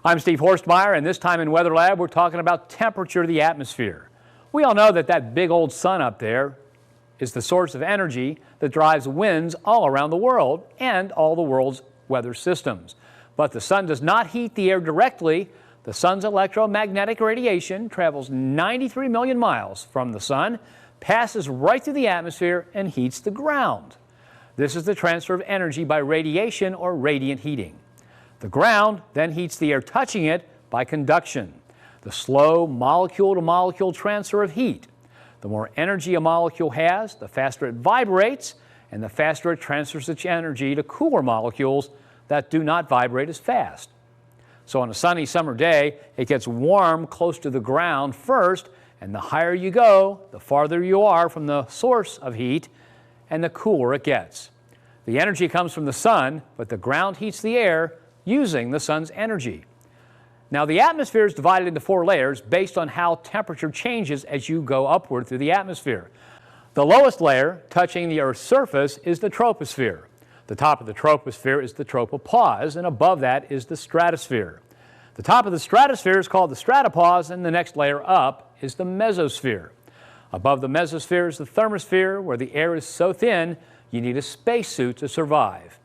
I'm Steve Horstmeyer, and this time in Weather Lab, we're talking about temperature of the atmosphere. We all know that big old sun up there is the source of energy that drives winds all around the world and all the world's weather systems. But the sun does not heat the air directly. The sun's electromagnetic radiation travels 93 million miles from the sun, passes right through the atmosphere, and heats the ground. This is the transfer of energy by radiation or radiant heating. The ground then heats the air touching it by conduction, the slow molecule-to-molecule transfer of heat. The more energy a molecule has, the faster it vibrates, and the faster it transfers its energy to cooler molecules that do not vibrate as fast. So on a sunny summer day, it gets warm close to the ground first, and the higher you go, the farther you are from the source of heat, and the cooler it gets. The energy comes from the sun, but the ground heats the air using the sun's energy. Now, the atmosphere is divided into 4 layers based on how temperature changes as you go upward through the atmosphere. The lowest layer, touching the Earth's surface, is the troposphere. The top of the troposphere is the tropopause, and above that is the stratosphere. The top of the stratosphere is called the stratopause, and the next layer up is the mesosphere. Above the mesosphere is the thermosphere, where the air is so thin you need a spacesuit to survive.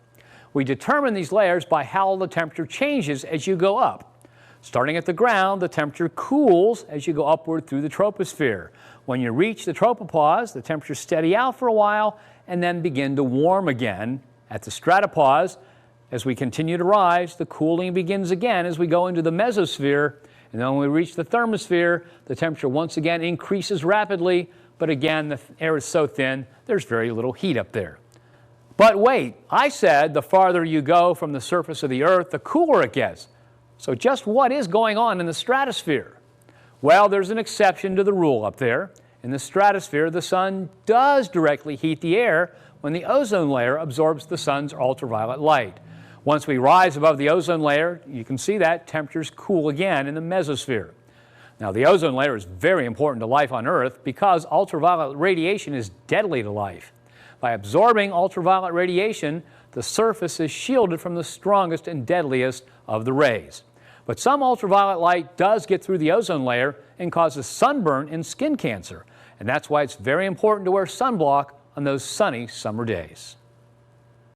We determine these layers by how the temperature changes as you go up. Starting at the ground, the temperature cools as you go upward through the troposphere. When you reach the tropopause, the temperatures steady out for a while and then begin to warm again. At the stratopause, as we continue to rise, the cooling begins again as we go into the mesosphere. And then when we reach the thermosphere, the temperature once again increases rapidly, but again, the air is so thin, there's very little heat up there. But wait, I said the farther you go from the surface of the Earth, the cooler it gets. So just what is going on in the stratosphere? Well, there's an exception to the rule up there. In the stratosphere, the sun does directly heat the air when the ozone layer absorbs the sun's ultraviolet light. Once we rise above the ozone layer, you can see that temperatures cool again in the mesosphere. Now, the ozone layer is very important to life on Earth because ultraviolet radiation is deadly to life. By absorbing ultraviolet radiation, the surface is shielded from the strongest and deadliest of the rays. But some ultraviolet light does get through the ozone layer and causes sunburn and skin cancer. And that's why it's very important to wear sunblock on those sunny summer days.